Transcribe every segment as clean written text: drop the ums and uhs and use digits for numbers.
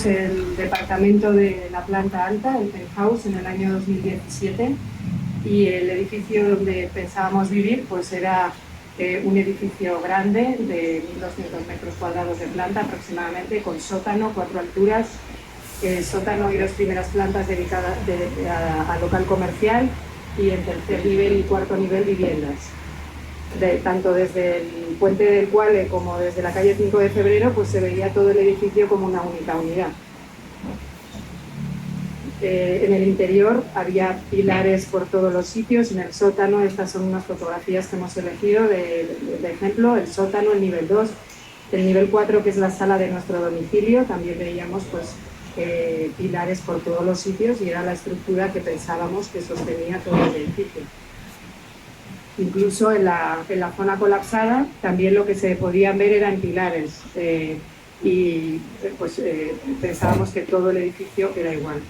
el departamento de la planta alta, el penthouse, en el año 2017, y el edificio donde pensábamos vivir pues era un edificio grande de 1.200 metros cuadrados de planta aproximadamente, con sótano, 4 alturas, sótano y 2 primeras plantas dedicadas a local comercial, y en tercer nivel y cuarto nivel viviendas. Tanto desde el puente del Cuale como desde la calle 5 de Febrero pues se veía todo el edificio como una única unidad. En el interior había pilares por todos los sitios. En el sótano, estas son unas fotografías que hemos elegido de ejemplo, el sótano, el nivel 2, el nivel 4, que es la sala de nuestro domicilio, también veíamos pues pilares por todos los sitios, y era la estructura que pensábamos que sostenía todo el edificio. Incluso en la zona colapsada también lo que se podían ver eran pilares, y pues pensábamos que todo el edificio era igual.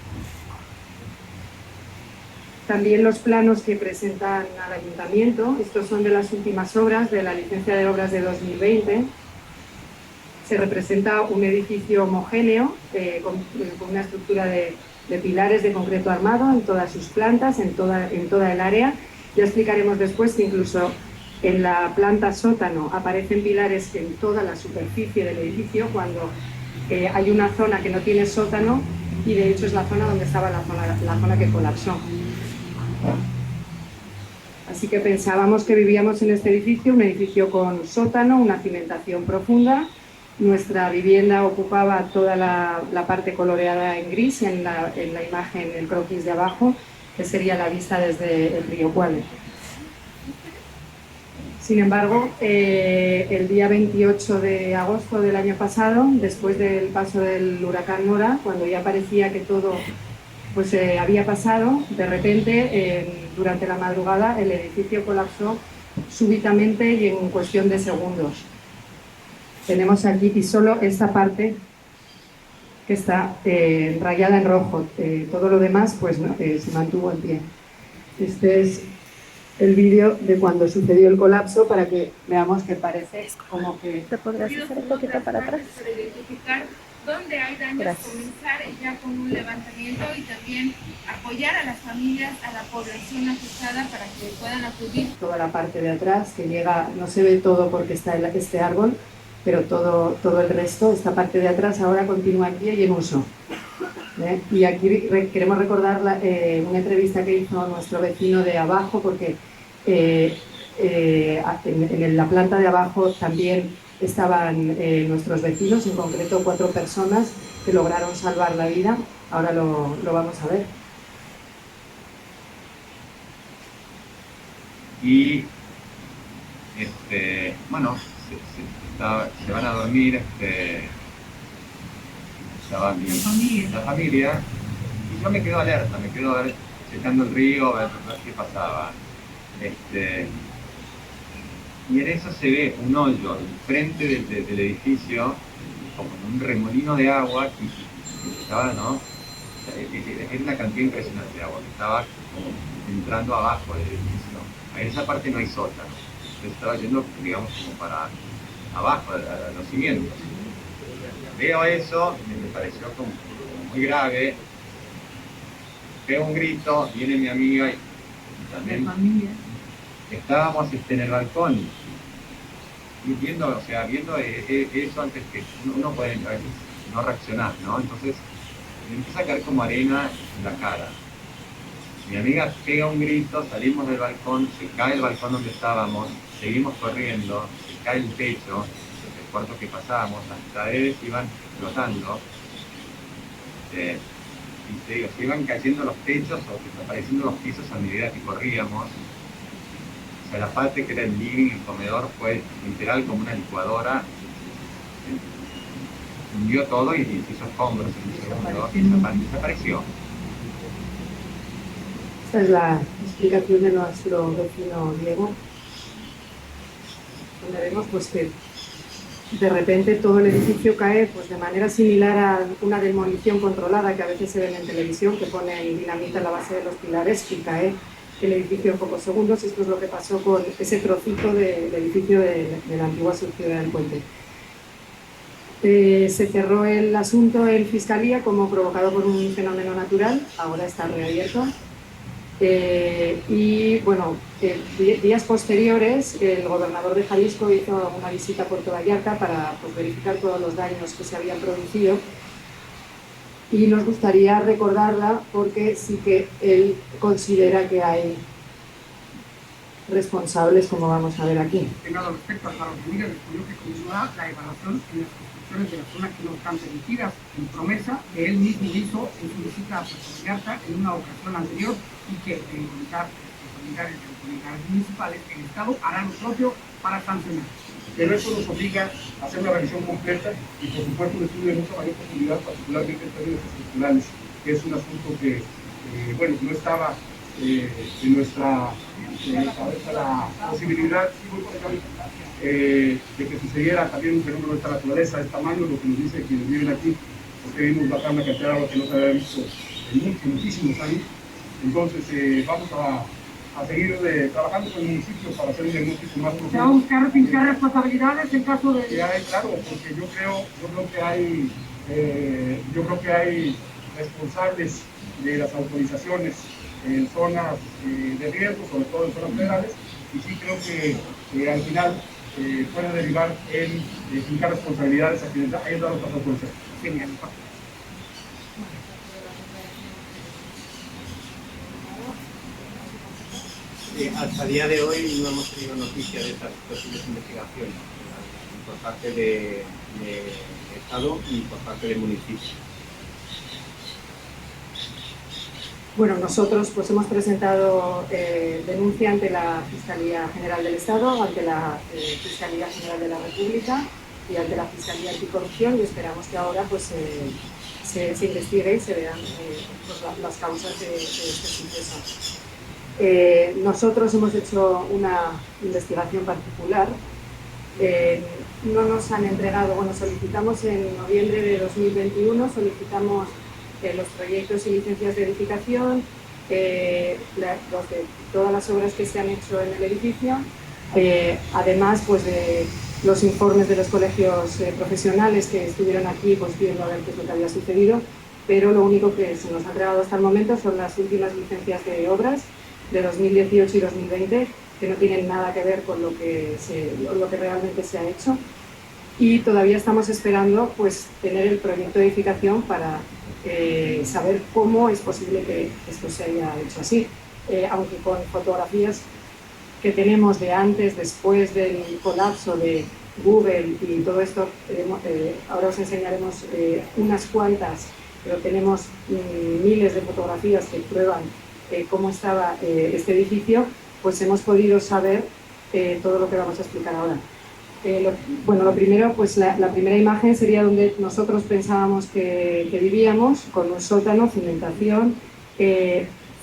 También los planos que presentan al ayuntamiento, estos son de las últimas obras de la licencia de obras de 2020. Se representa un edificio homogéneo con una estructura de pilares de concreto armado en todas sus plantas, en toda el área. Ya explicaremos después que incluso en la planta sótano aparecen pilares en toda la superficie del edificio, cuando hay una zona que no tiene sótano, y de hecho es la zona donde estaba la zona que colapsó. Así que pensábamos que vivíamos en este edificio, un edificio con sótano, una cimentación profunda. Nuestra vivienda ocupaba toda la parte coloreada en gris, en la imagen, el croquis de abajo, que sería la vista desde el río Cuale. Sin embargo, el día 28 de agosto del año pasado, después del paso del huracán Nora, cuando ya parecía que todo pues había pasado, de repente, durante la madrugada, el edificio colapsó súbitamente y en cuestión de segundos. Tenemos aquí, y solo esta parte que está rayada en rojo, todo lo demás pues se mantuvo en pie. Este es el vídeo de cuando sucedió el colapso, para que veamos que parece como que... ¿Te podrías hacer un poquito para atrás? Para identificar dónde hay daños, gracias. Comenzar ya con un levantamiento y también apoyar a las familias, a la población afectada para que puedan acudir. Toda la parte de atrás que llega, no se ve todo porque está este árbol, pero todo el resto, esta parte de atrás ahora continúa en pie y en uso. Y aquí queremos recordar una entrevista que hizo nuestro vecino de abajo, porque en la planta de abajo también estaban nuestros vecinos, en concreto 4 personas que lograron salvar la vida. Ahora lo vamos a ver. Y bueno, se van a dormir la familia, y yo me quedo alerta, me quedo checando el río, a ver qué pasaba. Y en eso se ve un hoyo enfrente del edificio, como un remolino de agua que estaba, ¿no? Es una cantidad impresionante de agua que estaba como entrando abajo del edificio. En esa parte no hay sótano, entonces estaba yendo, digamos, como para abajo, a los cimientos. Veo eso, me pareció como muy grave. Pego un grito, viene mi amiga y también estábamos en el balcón y viendo eso antes que uno puede a veces no reaccionar, ¿no? Entonces me empieza a caer como arena en la cara. Mi amiga pega un grito, salimos del balcón, se cae el balcón donde estábamos, seguimos corriendo, se cae el techo, el cuarto que pasábamos, las paredes iban flotando. Y te digo, se iban cayendo los techos o apareciendo los pisos a medida que corríamos. O sea, la parte que era el living, el comedor, fue literal como una licuadora. Hundió todo y se hizo escombros en el segundo, desapareció. Esta es la explicación de nuestro vecino Diego, donde vemos pues que de repente todo el edificio cae pues de manera similar a una demolición controlada que a veces se ven en televisión, que ponen dinamita en la base de los pilares y cae el edificio en pocos segundos. Esto es lo que pasó con ese trocito del edificio de la antigua subciudad del Puente. Se cerró el asunto en Fiscalía como provocado por un fenómeno natural, ahora está reabierto. Y bueno, días posteriores el gobernador de Jalisco hizo una visita a Puerto Vallarta para pues, verificar todos los daños que se habían producido, y nos gustaría recordarla porque sí que él considera que hay responsables, como vamos a ver aquí. Respecto a la familia, respondió que continúa la evaluación en las construcciones de la zona que no están permitidas, en promesa que él mismo hizo en su visita a Puerto Vallarta en una ocasión anterior, y que en autoridades municipales el Estado hará lo propio para sancionar. Pero eso nos obliga a hacer una revisión completa y, por supuesto, un estudio de mucha mayor profundidad, particularmente en términos estructurales, que es un asunto que, bueno, no estaba en nuestra cabeza la posibilidad de que sucediera también un fenómeno de esta naturaleza, de esta tamaño, lo que nos dice quienes viven aquí, porque vimos bajar una cantidad de agua que no se había visto en muchísimos años. Entonces, vamos a seguir trabajando con el municipio para hacer un diagnóstico más profundo. ¿Se va a buscar fincar responsabilidades en caso de...? Claro, porque yo creo que hay responsables de las autorizaciones en zonas de riesgo, sobre todo en zonas federales, y sí creo que al final puede derivar en fincar responsabilidades a quienes hayan dado otras autorizaciones. Genial. Hasta el día de hoy no hemos tenido noticia de estas posibles investigaciones por parte de Estado y por parte del municipio. Bueno, nosotros pues hemos presentado denuncia ante la Fiscalía General del Estado, ante la Fiscalía General de la República y ante la Fiscalía Anticorrupción, y esperamos que ahora pues se investigue y se vean pues, las causas de este suceso. Nosotros hemos hecho una investigación particular. No nos han entregado, bueno, solicitamos en noviembre de 2021, solicitamos los proyectos y licencias de edificación, todas las obras que se han hecho en el edificio, además pues de los informes de los colegios profesionales que estuvieron aquí pues viendo a ver qué es lo que había sucedido, pero lo único que se nos ha entregado hasta el momento son las últimas licencias de obras de 2018 y 2020, que no tienen nada que ver con lo que realmente se ha hecho, y todavía estamos esperando pues tener el proyecto de edificación para saber cómo es posible que esto se haya hecho así, aunque con fotografías que tenemos de antes, después del colapso de Google y todo esto, ahora os enseñaremos unas cuantas, pero tenemos miles de fotografías que prueban cómo estaba este edificio, pues hemos podido saber todo lo que vamos a explicar ahora. Bueno, lo primero, pues la primera imagen sería donde nosotros pensábamos que vivíamos, con un sótano, cimentación,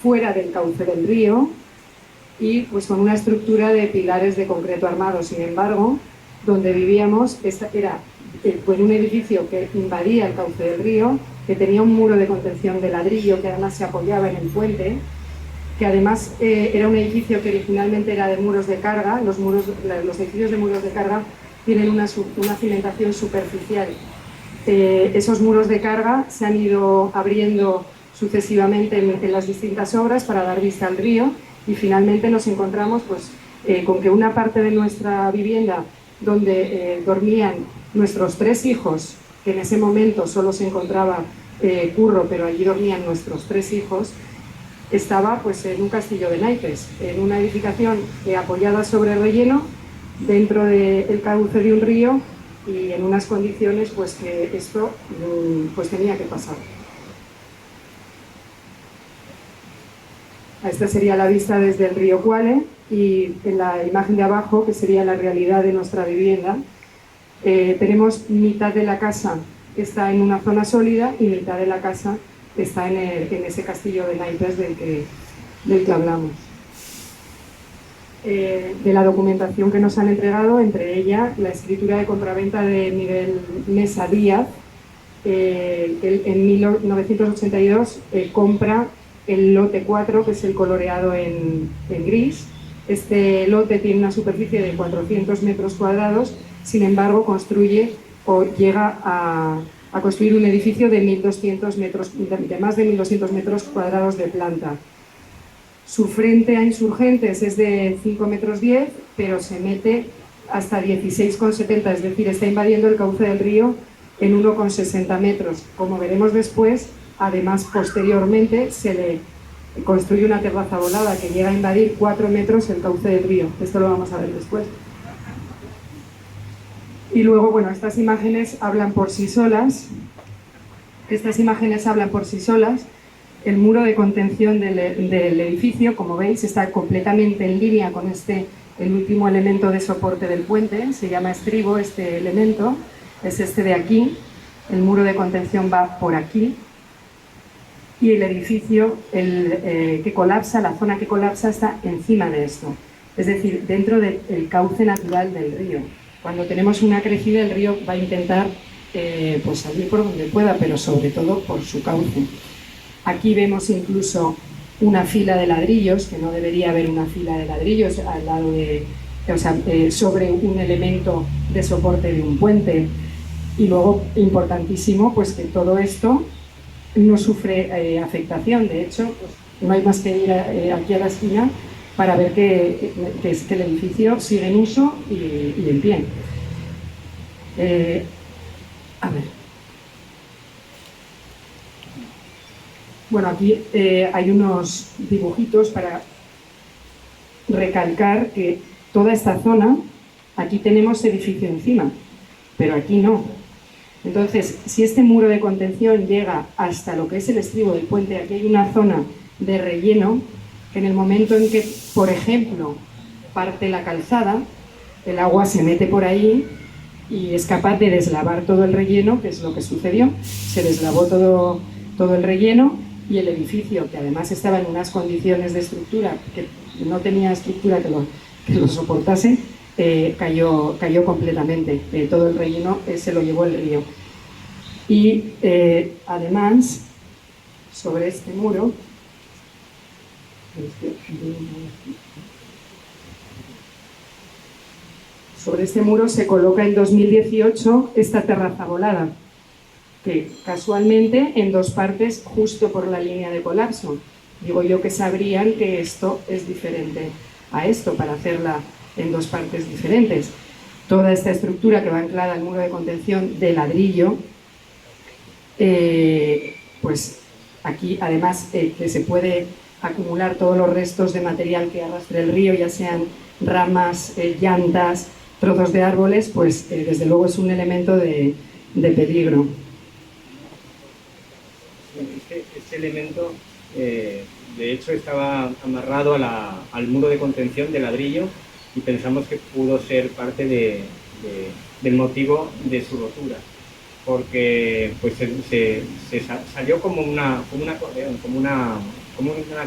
fuera del cauce del río y pues con una estructura de pilares de concreto armado. Sin embargo, donde vivíamos era pues, un edificio que invadía el cauce del río, que tenía un muro de contención de ladrillo que además se apoyaba en el puente, que además era un edificio que originalmente era de muros de carga. Los edificios de muros de carga tienen una cimentación superficial. Esos muros de carga se han ido abriendo sucesivamente en las distintas obras para dar vista al río, y finalmente nos encontramos pues, con que una parte de nuestra vivienda donde dormían nuestros 3 hijos, que en ese momento solo se encontraba Curro, pero allí dormían nuestros 3 hijos, estaba pues, en un castillo de naipes, en una edificación apoyada sobre el relleno, dentro del cauce de un río, y en unas condiciones pues, que esto pues, tenía que pasar. Esta sería la vista desde el río Cuale, y en la imagen de abajo, que sería la realidad de nuestra vivienda, tenemos mitad de la casa que está en una zona sólida y mitad de la casa que está en ese castillo de naipes del que hablamos. De la documentación que nos han entregado, entre ella la escritura de compraventa de Miguel Mesa Díaz, él en 1982 compra el lote 4, que es el coloreado en gris. Este lote tiene una superficie de 400 metros cuadrados, sin embargo construye o llega a construir un edificio de 1.200 metros, de más de 1.200 metros cuadrados de planta. Su frente a Insurgentes es de 5,10 metros, pero se mete hasta 16,70, es decir, está invadiendo el cauce del río en 1,60 metros. Como veremos después, además, posteriormente, se le construye una terraza volada que llega a invadir 4 metros el cauce del río. Esto lo vamos a ver después. Y luego, bueno, estas imágenes hablan por sí solas. El muro de contención del edificio, como veis, está completamente en línea con el último elemento de soporte del puente. Se llama estribo este elemento, es este de aquí. El muro de contención va por aquí. Y el edificio que colapsa, la zona que colapsa, está encima de esto. Es decir, dentro del cauce natural del río. Cuando tenemos una crecida, el río va a intentar pues salir por donde pueda, pero sobre todo por su cauce. Aquí vemos incluso una fila de ladrillos, que no debería haber una fila de ladrillos al lado sobre un elemento de soporte de un puente. Y luego, importantísimo, pues que todo esto no sufre afectación. De hecho, pues, no hay más que ir aquí a la esquina para ver que el edificio sigue en uso y en pie. A ver. Bueno, aquí hay unos dibujitos para recalcar que toda esta zona, aquí tenemos edificio encima, pero aquí no. Entonces, si este muro de contención llega hasta lo que es el estribo del puente, aquí hay una zona de relleno que en el momento en que, por ejemplo, parte la calzada, el agua se mete por ahí y es capaz de deslavar todo el relleno, que es lo que sucedió. Se deslavó todo el relleno y el edificio, que además estaba en unas condiciones de estructura que no tenía estructura que lo soportase, cayó completamente. Todo el relleno se lo llevó el río. Y además, sobre este muro, se coloca en 2018 esta terraza volada, que casualmente en dos partes, justo por la línea de colapso. Digo yo que sabrían que esto es diferente a esto, para hacerla en dos partes diferentes. Toda esta estructura que va anclada al muro de contención de ladrillo, pues aquí además que se puede acumular todos los restos de material que arrastre el río, ya sean ramas, llantas, trozos de árboles, pues desde luego es un elemento de peligro. Este elemento, de hecho, estaba amarrado al muro de contención de ladrillo y pensamos que pudo ser parte del motivo de su rotura, porque pues se salió como un acordeón, como una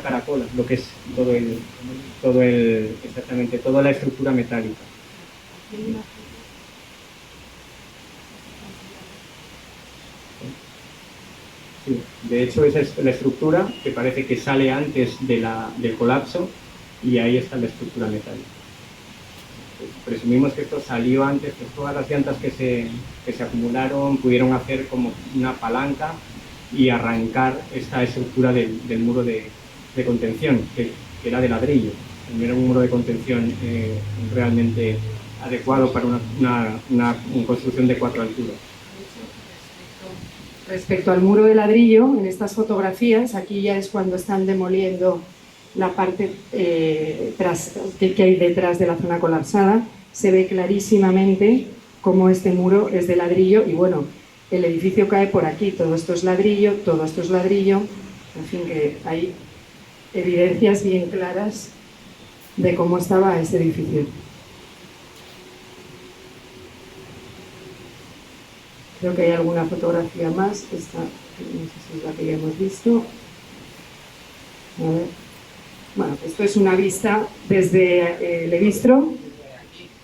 caracola, lo que es exactamente toda la estructura metálica. Sí, de hecho esa es la estructura que parece que sale antes del colapso, y ahí está la estructura metálica. Presumimos que esto salió antes, que todas las llantas que se acumularon pudieron hacer como una palanca y arrancar esta estructura del muro de contención, que era de ladrillo. No era un muro de contención realmente adecuado para una construcción de 4 alturas. Respecto al muro de ladrillo, en estas fotografías, aquí ya es cuando están demoliendo la parte que hay detrás de la zona colapsada. Se ve clarísimamente cómo este muro es de ladrillo y bueno, el edificio cae por aquí, todo esto es ladrillo, todo esto es ladrillo, en fin, que hay evidencias bien claras de cómo estaba este edificio. Creo que hay alguna fotografía más, esta no sé si es la que ya hemos visto. A ver. Bueno, esto es una vista desde el Evistro,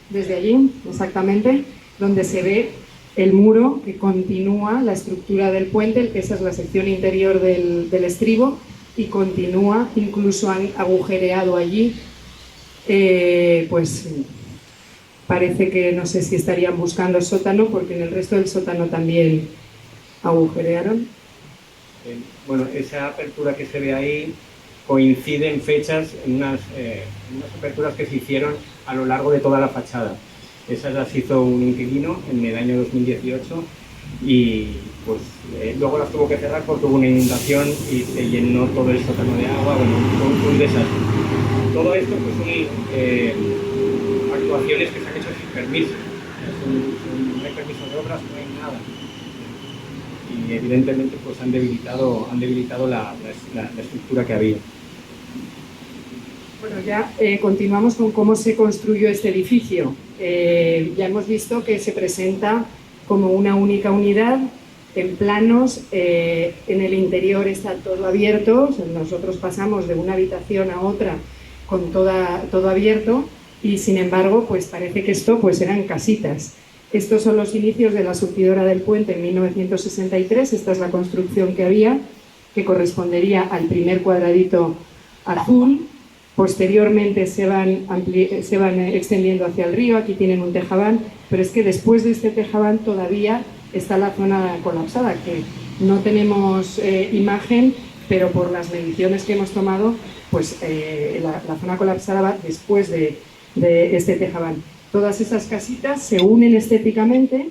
desde allí, exactamente, donde se ve el muro que continúa la estructura del puente, esa es la sección interior del estribo, y continúa, incluso han agujereado allí pues parece que no sé si estarían buscando sótano, porque en el resto del sótano también agujerearon. Bueno, esa apertura que se ve ahí coincide en fechas, en unas aperturas que se hicieron a lo largo de toda la fachada. Esas las hizo un inquilino en el año 2018 y pues luego las tuvo que cerrar porque hubo una inundación y se llenó todo el sótano de agua. Bueno, fue un desastre. Todo esto pues son actuaciones que se han hecho sin permiso. No hay permiso de obras, no hay nada. Y evidentemente pues han debilitado la estructura que había. Bueno, ya continuamos con cómo se construyó este edificio. Ya hemos visto que se presenta como una única unidad en planos. En el interior está todo abierto. O sea, nosotros pasamos de una habitación a otra con todo abierto y sin embargo pues parece que esto pues eran casitas. Estos son los inicios de la surtidora del puente en 1963. Esta es la construcción que había, que correspondería al primer cuadradito azul. Posteriormente se van extendiendo hacia el río. Aquí tienen un tejabán, pero es que después de este tejabán todavía está la zona colapsada, que no tenemos imagen, pero por las mediciones que hemos tomado, pues la zona colapsada va después de este tejabán. Todas esas casitas se unen estéticamente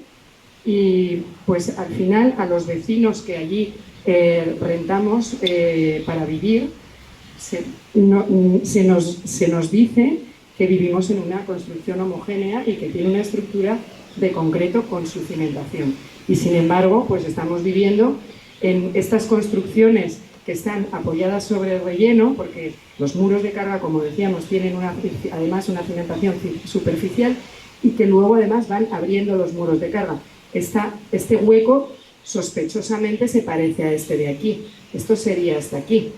y pues al final a los vecinos que allí rentamos para vivir se nos dice que vivimos en una construcción homogénea y que tiene una estructura de concreto con su cimentación. Y sin embargo, pues estamos viviendo en estas construcciones que están apoyadas sobre el relleno, porque los muros de carga, como decíamos, tienen además una cimentación superficial y que luego además van abriendo los muros de carga. Este hueco sospechosamente se parece a este de aquí. Esto sería hasta aquí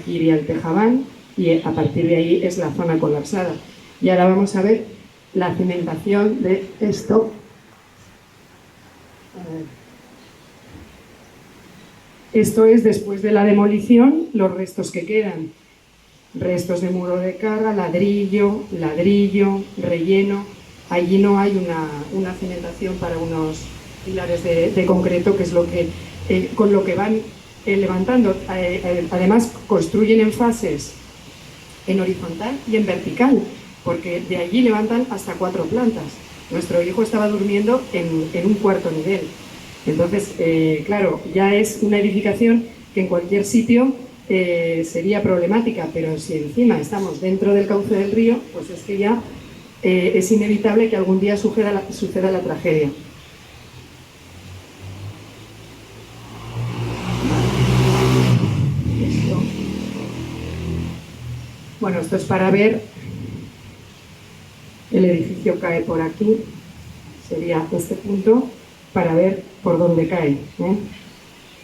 iría el tejabán y a partir de ahí es la zona colapsada. Y ahora vamos a ver la cimentación de esto. Esto es después de la demolición, los restos que quedan. Restos de muro de carga, ladrillo, relleno. Allí no hay una cimentación para unos pilares de concreto, que es con lo que van levantando. Además, construyen en fases en horizontal y en vertical, porque de allí levantan hasta 4 plantas. Nuestro hijo estaba durmiendo en un cuarto nivel. Entonces, claro, ya es una edificación que en cualquier sitio sería problemática, pero si encima estamos dentro del cauce del río, pues es que ya es inevitable que algún día suceda la tragedia. Bueno, esto es para ver. El edificio cae por aquí, sería este punto, para ver por dónde cae.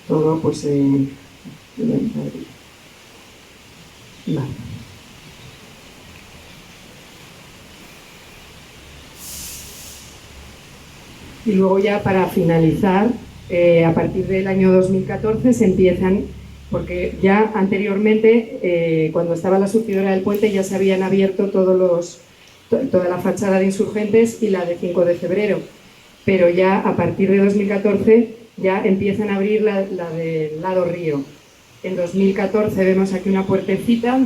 Todo pues vale. Y luego ya para finalizar, a partir del año 2014 se empiezan, porque ya anteriormente, cuando estaba la surtidora del puente, ya se habían abierto toda la fachada de Insurgentes y la de 5 de febrero, pero ya a partir de 2014 ya empiezan a abrir la del lado río. En 2014 vemos aquí una puertecita,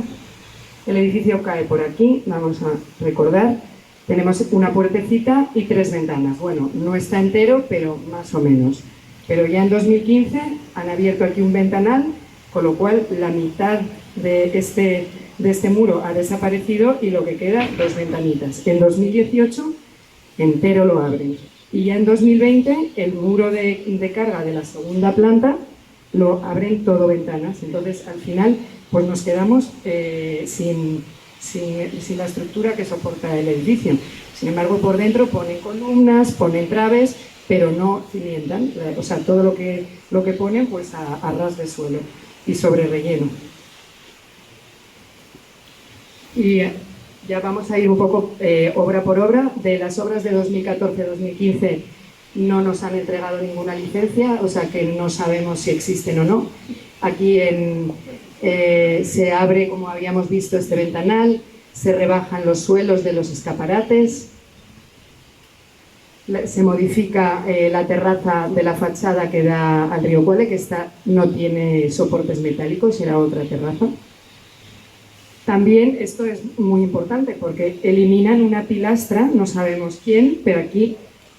el edificio cae por aquí, vamos a recordar, tenemos una puertecita y 3 ventanas. Bueno, no está entero, pero más o menos. Pero ya en 2015 han abierto aquí un ventanal, con lo cual la mitad de este muro ha desaparecido y lo que queda, 2 ventanitas. En 2018 entero lo abren. Y ya en 2020 el muro de carga de la segunda planta lo abren todo ventanas. Entonces al final pues nos quedamos sin la estructura que soporta el edificio. Sin embargo, por dentro ponen columnas, ponen traves, pero no cimientan. O sea, todo lo que ponen pues a ras de suelo y sobre relleno. Y ya vamos a ir un poco obra por obra. De las obras de 2014-2015 no nos han entregado ninguna licencia, o sea que no sabemos si existen o no. Aquí se abre, como habíamos visto, este ventanal, se rebajan los suelos de los escaparates, se modifica la terraza de la fachada que da al río Cuele, que no tiene soportes metálicos, era otra terraza. También esto es muy importante porque eliminan una pilastra, no sabemos quién, pero aquí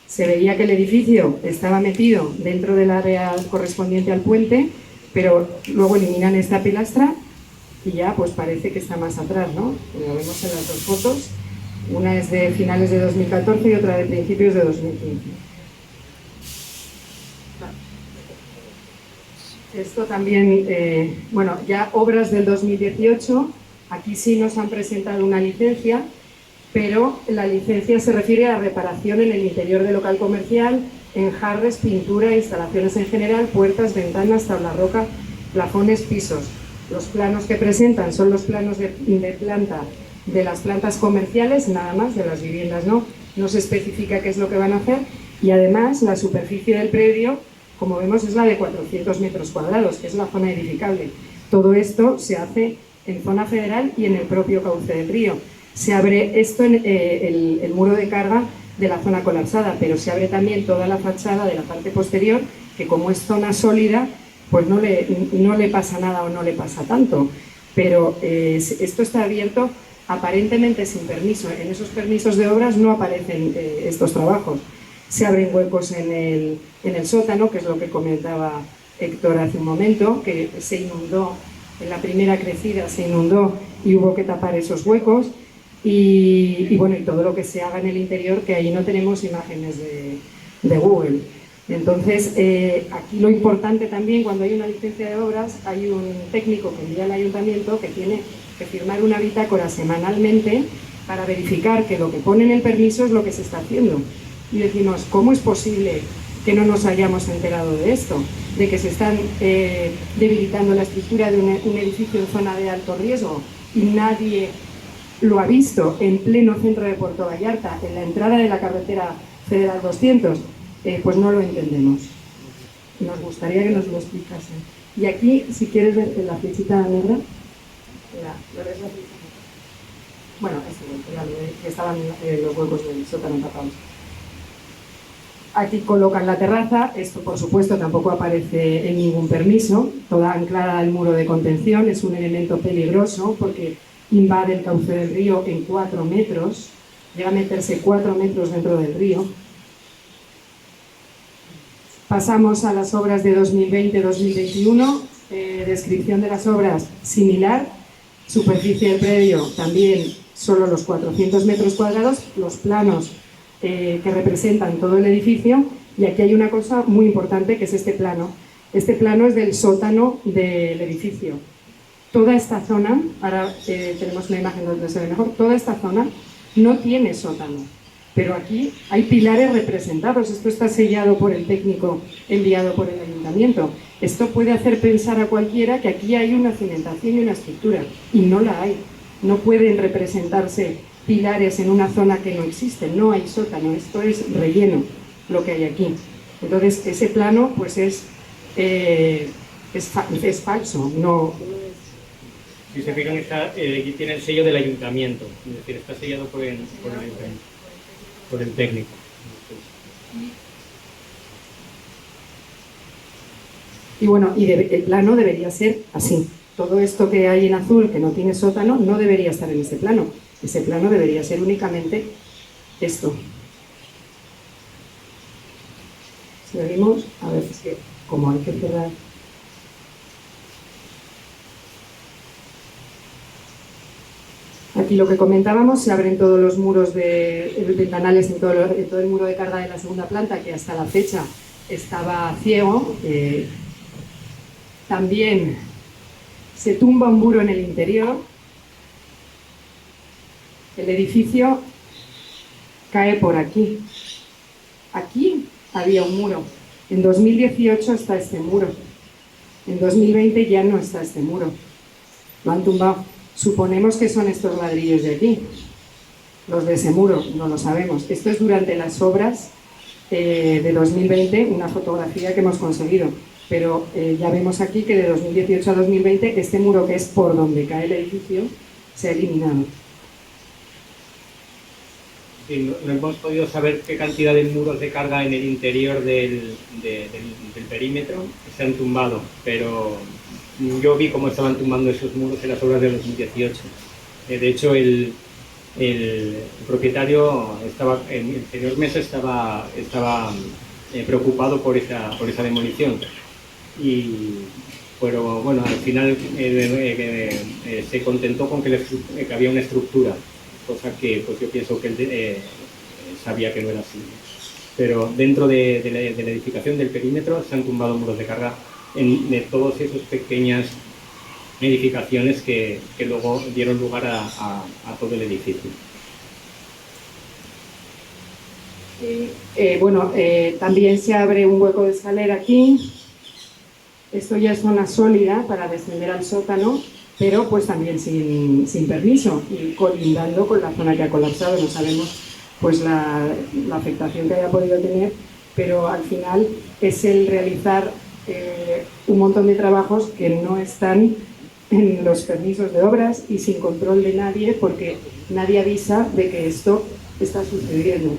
se veía que el edificio estaba metido dentro del área correspondiente al puente, pero luego eliminan esta pilastra y ya pues parece que está más atrás, ¿no? Lo vemos en las dos fotos, una es de finales de 2014 y otra de principios de 2015. Esto también, bueno, ya obras del 2018, aquí sí nos han presentado una licencia, pero la licencia se refiere a la reparación en el interior del local comercial, enjarres, pintura, instalaciones en general, puertas, ventanas, tabla roca, plafones, pisos. Los planos que presentan son los planos de planta de las plantas comerciales, nada más, de las viviendas no se especifica qué es lo que van a hacer, y además la superficie del predio, como vemos, es la de 400 metros cuadrados, que es la zona edificable. Todo esto se hace en zona federal y en el propio cauce del río. Se abre esto en el muro de carga de la zona colapsada, pero se abre también toda la fachada de la parte posterior, que como es zona sólida, pues no le pasa nada o no le pasa tanto. Pero esto está abierto aparentemente sin permiso. En esos permisos de obras no aparecen estos trabajos. Se abren huecos en el sótano, que es lo que comentaba Héctor hace un momento, que se inundó, en la primera crecida se inundó y hubo que tapar esos huecos. Y bueno, y todo lo que se haga en el interior, que ahí no tenemos imágenes de Google. Entonces, aquí lo importante también, cuando hay una licencia de obras, hay un técnico que envía al ayuntamiento que tiene que firmar una bitácora semanalmente para verificar que lo que pone en el permiso es lo que se está haciendo. Y decimos, ¿cómo es posible que no nos hayamos enterado de esto? De que se están debilitando la estructura de un edificio en zona de alto riesgo y nadie lo ha visto en pleno centro de Puerto Vallarta, en la entrada de la carretera Federal 200, pues no lo entendemos. Nos gustaría que nos lo explicasen. Y aquí, si quieres ver la flechita negra, ¿lo ves la flechita? Bueno, que estaban los huecos del sótano tapados. Aquí colocan la terraza, esto por supuesto tampoco aparece en ningún permiso, toda anclada al muro de contención, es un elemento peligroso porque invade el cauce del río en 4 metros, llega a meterse 4 metros dentro del río. Pasamos a las obras de 2020-2021, descripción de las obras similar, superficie del predio también solo los 400 metros cuadrados, los planos que representan todo el edificio, y aquí hay una cosa muy importante que es este plano. Este plano es del sótano del edificio. Toda esta zona, ahora tenemos una imagen donde se ve mejor, toda esta zona no tiene sótano, pero aquí hay pilares representados. Esto está sellado por el técnico enviado por el ayuntamiento. Esto puede hacer pensar a cualquiera que aquí hay una cimentación y una estructura, y no la hay. No pueden representarse pilares en una zona que no existe, no hay sótano, esto es relleno lo que hay aquí. Entonces ese plano pues es falso, no. Si se fijan, aquí tiene el sello del ayuntamiento, es decir, está sellado por el técnico. Y bueno, el plano debería ser así. Todo esto que hay en azul, que no tiene sótano, no debería estar en ese plano. Ese plano debería ser únicamente esto. Si lo vimos, a ver, es que como hay que cerrar. Aquí lo que comentábamos, se abren todos los muros de ventanales en todo el muro de carga de la segunda planta, que hasta la fecha estaba ciego. También se tumba un muro en el interior. El edificio cae por aquí. Aquí había un muro. En 2018 está este muro. En 2020 ya no está este muro. Lo han tumbado. Suponemos que son estos ladrillos de aquí, los de ese muro, no lo sabemos. Esto es durante las obras de 2020, una fotografía que hemos conseguido. Pero ya vemos aquí que de 2018 a 2020 este muro, que es por donde cae el edificio, se ha eliminado. Sí, no hemos podido saber qué cantidad de muros de carga en el interior del perímetro se han tumbado, pero yo vi cómo estaban tumbando esos muros en las obras de 2018. De hecho, el propietario en el anterior mes estaba preocupado por esa demolición. Pero bueno, al final se contentó con que había una estructura, cosa que pues yo pienso que él sabía que no era así. Pero dentro de la edificación del perímetro se han tumbado muros de carga de todas esas pequeñas edificaciones que luego dieron lugar a todo el edificio. También se abre un hueco de escalera aquí. Esto ya es zona sólida para descender al sótano, pero pues también sin permiso y colindando con la zona que ha colapsado. No sabemos pues la afectación que haya podido tener, pero al final es el realizar un montón de trabajos que no están en los permisos de obras y sin control de nadie, porque nadie avisa de que esto está sucediendo.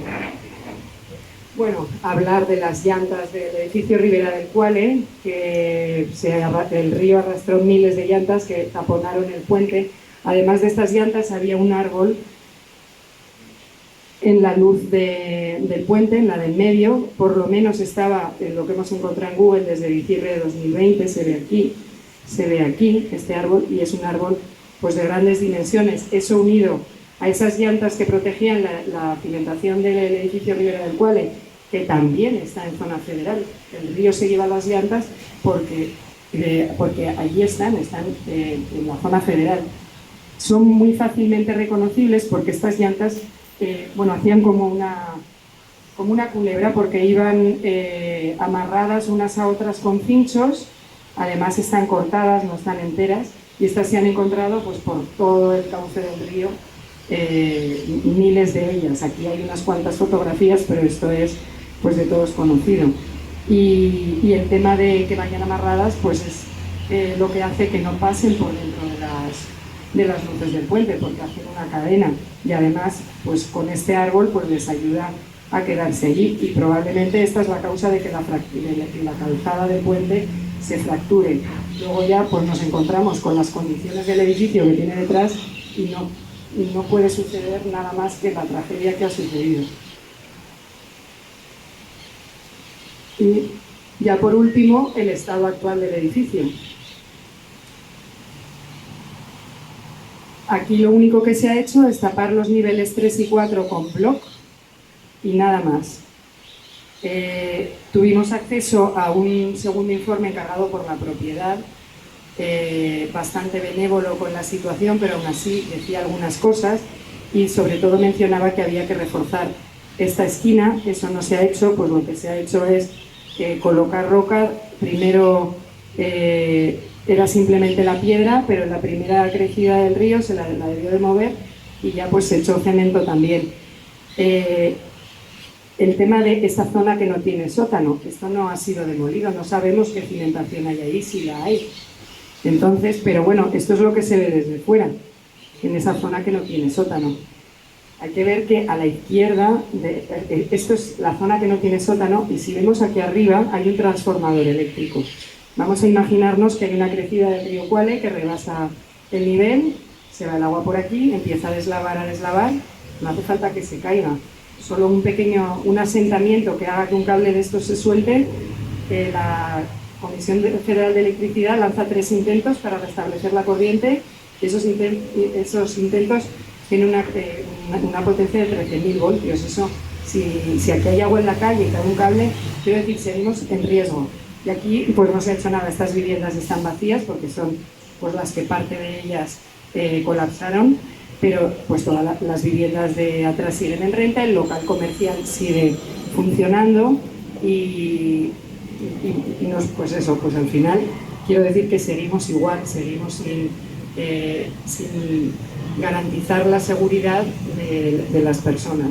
Bueno, hablar de las llantas del edificio Ribera del Cuale, que el río arrastró miles de llantas que taponaron el puente. Además de estas llantas había un árbol en la luz del puente, en la del medio. Por lo menos estaba en lo que hemos encontrado en Google desde diciembre de 2020, se ve aquí este árbol, y es un árbol pues de grandes dimensiones. Eso unido a esas llantas que protegían la cimentación del edificio Ribera del Cuale, que también está en zona federal. El río se lleva las llantas porque allí están en la zona federal. Son muy fácilmente reconocibles porque estas llantas hacían como una culebra, porque iban amarradas unas a otras con cinchos. Además están cortadas, no están enteras, y estas se han encontrado pues por todo el cauce del río, miles de ellas. Aquí hay unas cuantas fotografías, pero esto es pues de todos conocido. Y el tema de que vayan amarradas pues es lo que hace que no pasen por dentro de las luces del puente, porque hacen una cadena, y además pues con este árbol pues les ayuda a quedarse allí, y probablemente esta es la causa de que la calzada del puente se fracture. Luego ya pues nos encontramos con las condiciones del edificio que tiene detrás y no puede suceder nada más que la tragedia que ha sucedido. Y ya por último, el estado actual del edificio. Aquí lo único que se ha hecho es tapar los niveles 3 y 4 con bloc y nada más. Tuvimos acceso a un segundo informe encargado por la propiedad, bastante benévolo con la situación, pero aún así decía algunas cosas, y sobre todo mencionaba que había que reforzar esta esquina. Eso no se ha hecho, pues lo que se ha hecho es colocar roca. Primero era simplemente la piedra, pero en la primera crecida del río se la debió de mover, y ya pues se echó cemento también. El tema de esta zona que no tiene sótano, esto no ha sido demolido, no sabemos qué cimentación hay ahí, si la hay. Entonces, pero bueno, esto es lo que se ve desde fuera, en esa zona que no tiene sótano. Hay que ver que a la izquierda, esto es la zona que no tiene sótano, y si vemos aquí arriba hay un transformador eléctrico. Vamos a imaginarnos que hay una crecida del río Cuale que rebasa el nivel, se va el agua por aquí, empieza a deslavar, no hace falta que se caiga. Solo un asentamiento que haga que un cable de estos se suelte. La Comisión Federal de Electricidad lanza 3 intentos para restablecer la corriente. Esos intentos tienen una potencia de 13.000 voltios. Eso, si aquí hay agua en la calle y cae un cable, quiero decir, seguimos en riesgo. Y aquí pues no se ha hecho nada. Estas viviendas están vacías porque son pues las que parte de ellas colapsaron, pero pues todas las viviendas de atrás siguen en renta, el local comercial sigue funcionando, y pues eso, pues al final quiero decir que seguimos igual, seguimos sin garantizar la seguridad de las personas.